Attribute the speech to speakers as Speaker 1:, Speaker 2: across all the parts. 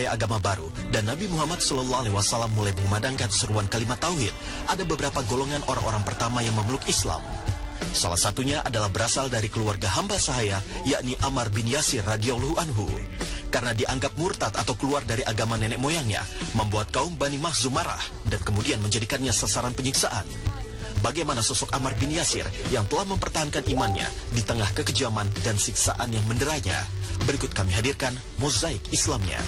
Speaker 1: cahaya agama baru dan Nabi Muhammad SAW mulai mengumandangkan seruan kalimat tauhid, ada beberapa golongan orang-orang pertama yang memeluk Islam. Salah satunya adalah berasal dari keluarga hamba sahaya, yakni Ammar bin Yasir radhiyallahu anhu. Karena dianggap murtad atau keluar dari agama nenek moyangnya, membuat kaum Bani Makhzum marah dan kemudian menjadikannya sasaran penyiksaan. Bagaimana sosok Ammar bin Yasir yang telah mempertahankan imannya di tengah kekejaman dan siksaan yang menderanya? Berikut kami hadirkan mozaik Islamnya.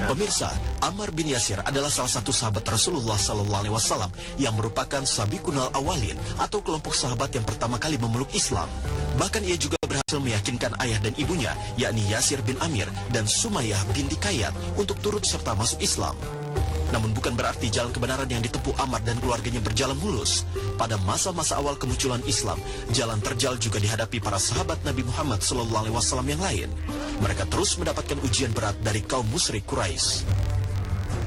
Speaker 1: Pemirsa, Ammar bin Yasir adalah salah satu sahabat Rasulullah SAW yang merupakan sabiqunal awalin atau kelompok sahabat yang pertama kali memeluk Islam. Bahkan ia juga berhasil meyakinkan ayah dan ibunya, yakni Yasir bin Amir dan Sumayyah binti Kayat, untuk turut serta masuk Islam. Namun bukan berarti jalan kebenaran yang ditempuh Ammar dan keluarganya berjalan mulus. Pada masa-masa awal kemunculan Islam, jalan terjal juga dihadapi para sahabat Nabi Muhammad SAW yang lain. Mereka terus mendapatkan ujian berat dari kaum musyrik Quraisy.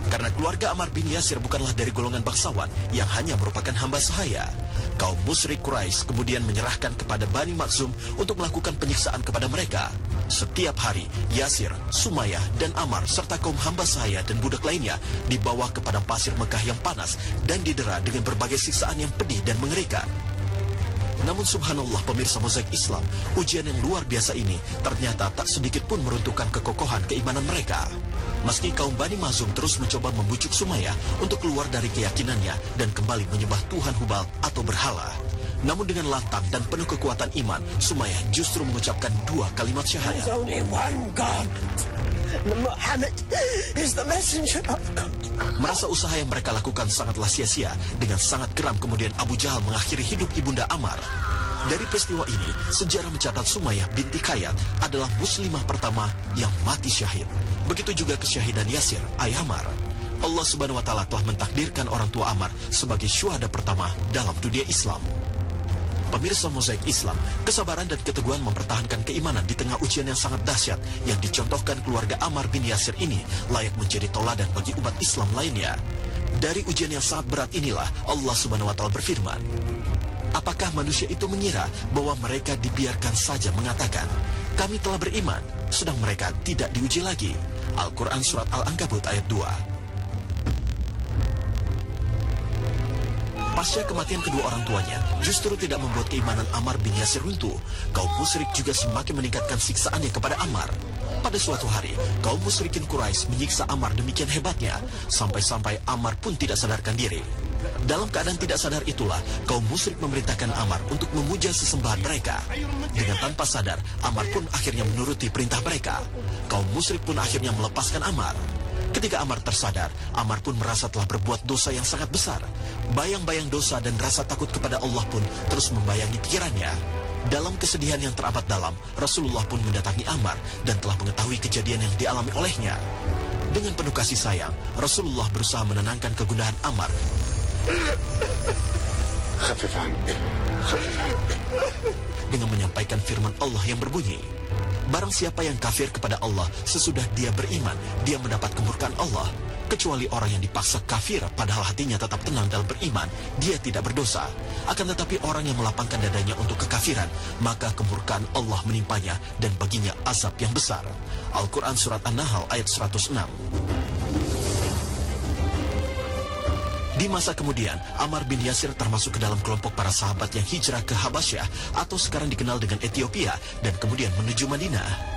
Speaker 1: Karena keluarga Ammar bin Yasir bukanlah dari golongan bangsawan yang hanya merupakan hamba sahaya, kaum musyrik Quraisy kemudian menyerahkan kepada Bani Makhzum untuk melakukan penyiksaan kepada mereka. Setiap hari, Yasir, Sumayyah, dan Ammar serta kaum hamba sahaya dan budak lainnya dibawa ke padang pasir Mekah yang panas dan didera dengan berbagai siksaan yang pedih dan mengerikan. Namun subhanallah pemirsa mozaik Islam, ujian yang luar biasa ini ternyata tak sedikit pun meruntuhkan kekokohan keimanan mereka. Meski kaum Bani Makhzum terus mencoba membujuk Sumayyah untuk keluar dari keyakinannya dan kembali menyembah Tuhan Hubal atau berhala, namun dengan lantang dan penuh kekuatan iman, Sumayyah justru mengucapkan dua kalimat syahadat. Merasa usaha yang mereka lakukan sangatlah sia-sia, dengan sangat geram kemudian Abu Jahal mengakhiri hidup ibunda Ammar. Dari peristiwa ini, sejarah mencatat Sumayyah binti Kayat adalah muslimah pertama yang mati syahid. Begitu juga kesyahidan Yasir, ayah Ammar. Allah Subhanahu wa Ta'ala telah mentakdirkan orang tua Ammar sebagai syuhada pertama dalam dunia Islam. Pemirsa mozaik Islam, kesabaran dan keteguhan mempertahankan keimanan di tengah ujian yang sangat dahsyat yang dicontohkan keluarga Ammar bin Yasir ini layak menjadi toladan bagi umat Islam lainnya. Dari ujian yang sangat berat inilah Allah Subhanahu wa Ta'ala berfirman, apakah manusia itu mengira bahwa mereka dibiarkan saja mengatakan, kami telah beriman, sedang mereka tidak diuji lagi? Al-Quran Surat Al-Ankabut ayat 2. Pasca kematian kedua orang tuanya, justru tidak membuat keimanan Ammar bin Yasir runtuh. Kaum musyrik juga semakin meningkatkan siksaannya kepada Ammar. Pada suatu hari, kaum musyrikin Quraisy menyiksa Ammar demikian hebatnya, sampai-sampai Ammar pun tidak sadarkan diri. Dalam keadaan tidak sadar itulah, kaum musyrik memerintahkan Ammar untuk memuja sesembahan mereka. Dengan tanpa sadar, Ammar pun akhirnya menuruti perintah mereka. Kaum musyrik pun akhirnya melepaskan Ammar. Ketika Ammar tersadar, Ammar pun merasa telah berbuat dosa yang sangat besar. Bayang-bayang dosa dan rasa takut kepada Allah pun terus membayangi pikirannya. Dalam kesedihan yang teramat dalam, Rasulullah pun mendatangi Ammar dan telah mengetahui kejadian yang dialami olehnya. Dengan penuh kasih sayang, Rasulullah berusaha menenangkan kegundahan Ammar dengan menyampaikan firman Allah yang berbunyi, barang siapa yang kafir kepada Allah sesudah dia beriman, dia mendapat kemurkaan Allah. Kecuali orang yang dipaksa kafir padahal hatinya tetap tenang dalam beriman, dia tidak berdosa. Akan tetapi orang yang melapangkan dadanya untuk kekafiran, maka kemurkaan Allah menimpanya dan baginya azab yang besar. Al-Quran Surat An-Nahl ayat 106. Di masa kemudian, Ammar bin Yasir termasuk ke dalam kelompok para sahabat yang hijrah ke Habasyah atau sekarang dikenal dengan Ethiopia dan kemudian menuju Madinah.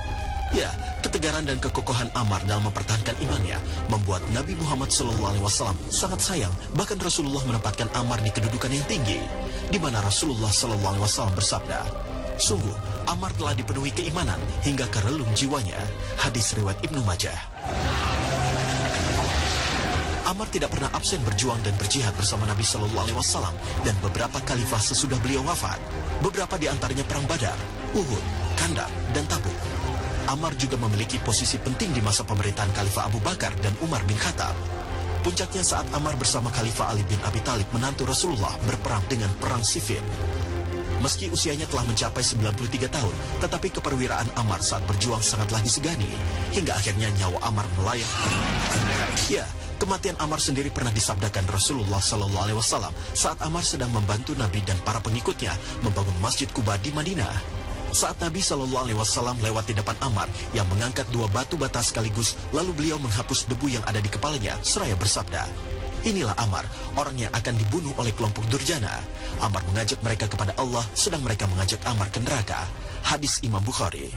Speaker 1: Ya, ketegaran dan kekokohan Ammar dalam mempertahankan imannya membuat Nabi Muhammad SAW sangat sayang. Bahkan Rasulullah menempatkan Ammar di kedudukan yang tinggi, di mana Rasulullah SAW bersabda, sungguh Ammar telah dipenuhi keimanan hingga ke relung jiwanya. Hadis riwayat Ibnu Majah. Ammar tidak pernah absen berjuang dan berjihad bersama Nabi SAW dan beberapa khalifah sesudah beliau wafat. Beberapa di antaranya perang Badar, Uhud, Khandaq, dan Tabuk. Ammar juga memiliki posisi penting di masa pemerintahan Khalifah Abu Bakar dan Umar bin Khattab. Puncaknya saat Ammar bersama Khalifah Ali bin Abi Thalib menantu Rasulullah berperang dengan perang Siffin. Meski usianya telah mencapai 93 tahun, tetapi keperwiraan Ammar saat berjuang sangatlah disegani, hingga akhirnya nyawa Ammar melayang. Ya, kematian Ammar sendiri pernah disabdakan Rasulullah SAW saat Ammar sedang membantu Nabi dan para pengikutnya membangun Masjid Quba di Madinah. Saat Nabi Shallallahu Alaihi Wasallam lewat di depan Ammar yang mengangkat dua batu bata sekaligus, lalu beliau menghapus debu yang ada di kepalanya seraya bersabda, "Inilah Ammar, orang yang akan dibunuh oleh kelompok durjana." Ammar mengajak mereka kepada Allah, sedang mereka mengajak Ammar ke neraka. Hadis Imam Bukhari.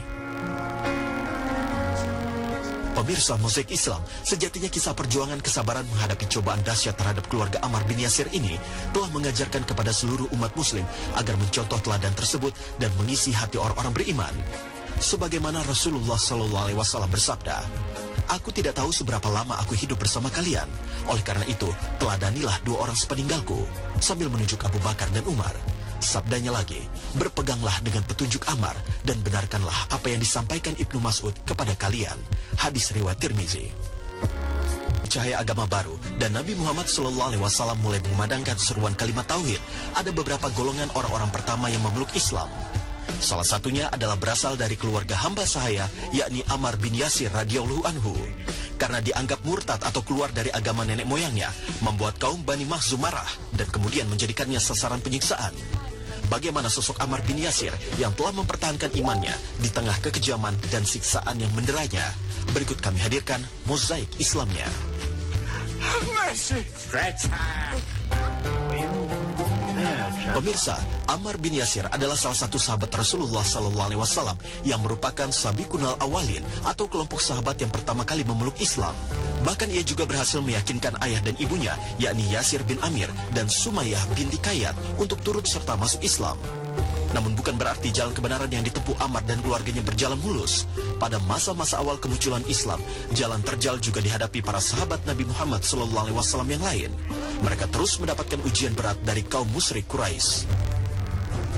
Speaker 1: Pemirsa Mozaik Islam, sejatinya kisah perjuangan kesabaran menghadapi cobaan dahsyat terhadap keluarga Ammar bin Yasir ini telah mengajarkan kepada seluruh umat muslim agar mencontoh teladan tersebut dan mengisi hati orang-orang beriman. Sebagaimana Rasulullah SAW bersabda, "Aku tidak tahu seberapa lama aku hidup bersama kalian. Oleh karena itu, teladanilah dua orang sepeninggalku," sambil menunjuk Abu Bakar dan Umar. Sabdanya lagi, "Berpeganglah dengan petunjuk Ammar dan benarkanlah apa yang disampaikan Ibnu Mas'ud kepada kalian." Hadis riwayat Tirmizi. Cahaya agama baru dan Nabi Muhammad SAW mulai mengumandangkan seruan kalimat tauhid. Ada beberapa golongan orang-orang pertama yang memeluk Islam. Salah satunya adalah berasal dari keluarga hamba sahaya, yakni Ammar bin Yasir radhiyallahu anhu. Karena dianggap murtad atau keluar dari agama nenek moyangnya, membuat kaum Bani Makhzum marah dan kemudian menjadikannya sasaran penyiksaan. Bagaimana sosok Ammar bin Yasir yang telah mempertahankan imannya di tengah kekejaman dan siksaan yang menderanya? Berikut kami hadirkan mozaik Islamnya. Pemirsa, Ammar bin Yasir adalah salah satu sahabat Rasulullah SAW yang merupakan sabiqunal awalin atau kelompok sahabat yang pertama kali memeluk Islam. Bahkan ia juga berhasil meyakinkan ayah dan ibunya, yakni Yasir bin Amir dan Sumayyah binti Kayat, untuk turut serta masuk Islam. Namun bukan berarti jalan kebenaran yang ditempuh Ammar dan keluarganya berjalan mulus. Pada masa-masa awal kemunculan Islam, jalan terjal juga dihadapi para sahabat Nabi Muhammad SAW yang lain. Mereka terus mendapatkan ujian berat dari kaum musyrik Quraisy.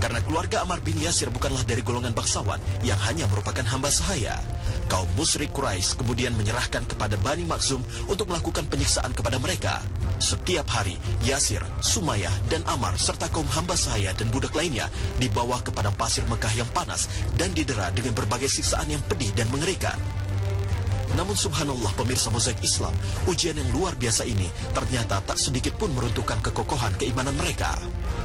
Speaker 1: Karena keluarga Ammar bin Yasir bukanlah dari golongan bangsawan yang hanya merupakan hamba sahaya, kaum musyrik Quraisy kemudian menyerahkan kepada Bani Makhzum untuk melakukan penyiksaan kepada mereka. Setiap hari, Yasir, Sumayyah, dan Ammar serta kaum hamba sahaya dan budak lainnya dibawa ke padang pasir Mekah yang panas dan didera dengan berbagai siksaan yang pedih dan mengerikan. Namun subhanallah pemirsa mozaik Islam, ujian yang luar biasa ini ternyata tak sedikit pun meruntuhkan kekokohan keimanan mereka.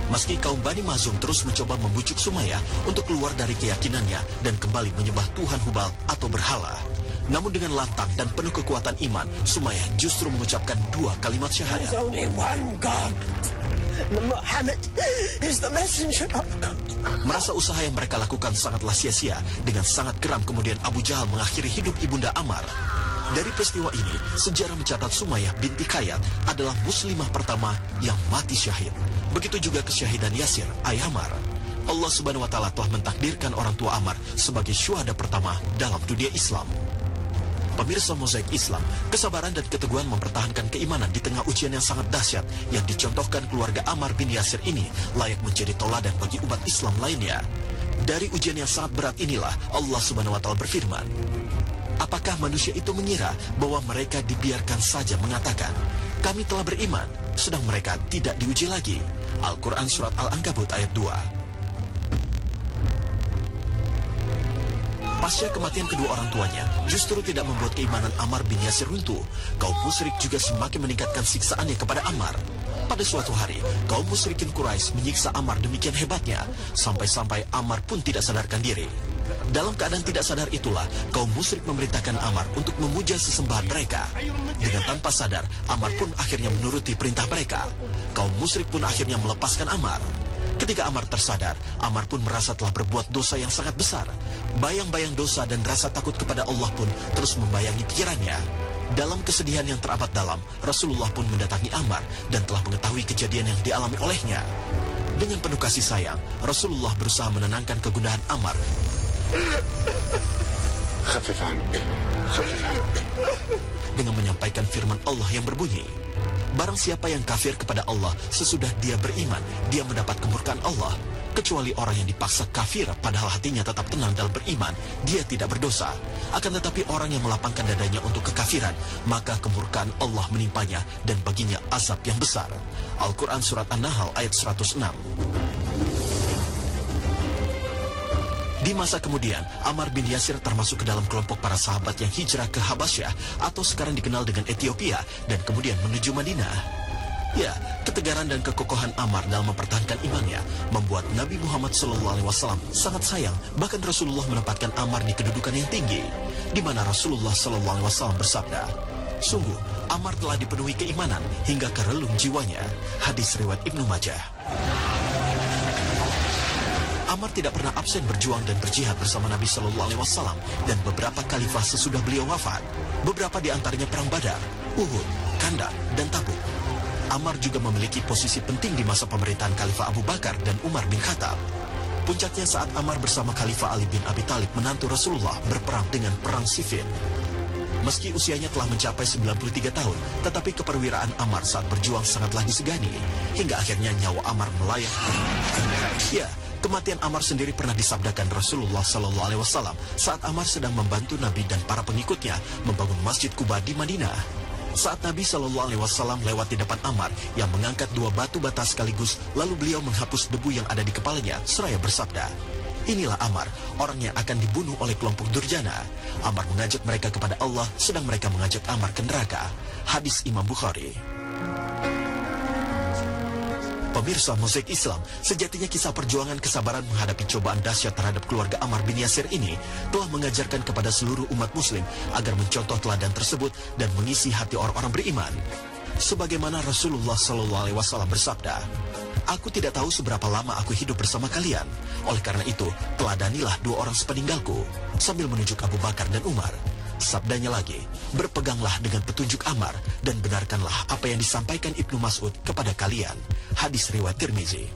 Speaker 1: Meski kaum Bani Makhzum terus mencoba membujuk Sumayyah untuk keluar dari keyakinannya dan kembali menyembah Tuhan Hubal atau berhala. Namun dengan lantang dan penuh kekuatan iman, Sumayyah justru mengucapkan dua kalimat syahadat. Merasa usaha yang mereka lakukan sangatlah sia-sia, dengan sangat geram kemudian Abu Jahal mengakhiri hidup ibunda Ammar. Dari peristiwa ini, sejarah mencatat Sumayyah binti Kayat adalah muslimah pertama yang mati syahid. Begitu juga kesyahidan Yasir, ayah Ammar. Allah Subhanahu wa Ta'ala telah mentakdirkan orang tua Ammar sebagai syuhada pertama dalam dunia Islam. Pemirsa mozaik Islam, kesabaran dan keteguhan mempertahankan keimanan di tengah ujian yang sangat dahsyat yang dicontohkan keluarga Ammar bin Yasir ini layak menjadi teladan bagi umat Islam lainnya. Dari ujian yang sangat berat inilah Allah Subhanahu wa Ta'ala berfirman, "Apakah manusia itu mengira bahwa mereka dibiarkan saja mengatakan, 'Kami telah beriman,' sedang mereka tidak diuji lagi?" Al-Quran Surat Al-Ankabut ayat 2. Pasca kematian kedua orang tuanya, justru tidak membuat keimanan Ammar bin Yasir runtuh. Kaum musyrik juga semakin meningkatkan siksaannya kepada Ammar. Pada suatu hari, kaum musyrikin Quraisy menyiksa Ammar demikian hebatnya, sampai-sampai Ammar pun tidak sadarkan diri. Dalam keadaan tidak sadar itulah, kaum musyrik memerintahkan Ammar untuk memuja sesembahan mereka. Dengan tanpa sadar, Ammar pun akhirnya menuruti perintah mereka. Kaum musyrik pun akhirnya melepaskan Ammar. Ketika Ammar tersadar, Ammar pun merasa telah berbuat dosa yang sangat besar. Bayang-bayang dosa dan rasa takut kepada Allah pun terus membayangi pikirannya. Dalam kesedihan yang teramat dalam, Rasulullah pun mendatangi Ammar dan telah mengetahui kejadian yang dialami olehnya. Dengan penuh kasih sayang, Rasulullah berusaha menenangkan kegundahan Ammar dengan menyampaikan firman Allah yang berbunyi, "Barang siapa yang kafir kepada Allah sesudah dia beriman, dia mendapat kemurkaan Allah. Kecuali orang yang dipaksa kafir padahal hatinya tetap tenang dalam beriman, dia tidak berdosa. Akan tetapi orang yang melapangkan dadanya untuk kekafiran, maka kemurkaan Allah menimpanya dan baginya azab yang besar." Al-Quran Surat An-Nahl ayat 106. Di masa kemudian, Ammar bin Yasir termasuk ke dalam kelompok para sahabat yang hijrah ke Habasyah atau sekarang dikenal dengan Ethiopia dan kemudian menuju Madinah. Ya, ketegaran dan kekokohan Ammar dalam mempertahankan imannya membuat Nabi Muhammad SAW sangat sayang. Bahkan Rasulullah menempatkan Ammar di kedudukan yang tinggi, di mana Rasulullah SAW bersabda, "Sungguh, Ammar telah dipenuhi keimanan hingga ke relung jiwanya." Hadis riwayat Ibnu Majah. Ammar tidak pernah absen berjuang dan berjihad bersama Nabi SAW dan beberapa khalifah sesudah beliau wafat. Beberapa di antaranya perang Badar, Uhud, Khandaq, dan Tabuk. Ammar juga memiliki posisi penting di masa pemerintahan Khalifah Abu Bakar dan Umar bin Khattab. Puncaknya saat Ammar bersama Khalifah Ali bin Abi Thalib menantu Rasulullah berperang dengan perang Siffin. Meski usianya telah mencapai 93 tahun, tetapi keperwiraan Ammar saat berjuang sangatlah disegani, hingga akhirnya nyawa Ammar melayang. Ya, kematian Ammar sendiri pernah disabdakan Rasulullah SAW saat Ammar sedang membantu Nabi dan para pengikutnya membangun Masjid Quba di Madinah. Saat Nabi SAW lewat di depan Ammar yang mengangkat 2 batu bata sekaligus, lalu beliau menghapus debu yang ada di kepalanya seraya bersabda, "Inilah Ammar, orang yang akan dibunuh oleh kelompok durjana." Ammar mengajak mereka kepada Allah, sedang mereka mengajak Ammar ke neraka. Hadis Imam Bukhari. Pemirsa Mozaik Islam, sejatinya kisah perjuangan kesabaran menghadapi cobaan dahsyat terhadap keluarga Ammar bin Yasir ini telah mengajarkan kepada seluruh umat muslim agar mencontoh teladan tersebut dan mengisi hati orang-orang beriman. Sebagaimana Rasulullah SAW bersabda, "Aku tidak tahu seberapa lama aku hidup bersama kalian. Oleh karena itu, teladanilah 2 orang sepeninggalku," sambil menunjuk Abu Bakar dan Umar. Sabdanya lagi, "Berpeganglah dengan petunjuk Ammar dan benarkanlah apa yang disampaikan Ibnu Mas'ud kepada kalian." Hadis riwayat Tirmizi.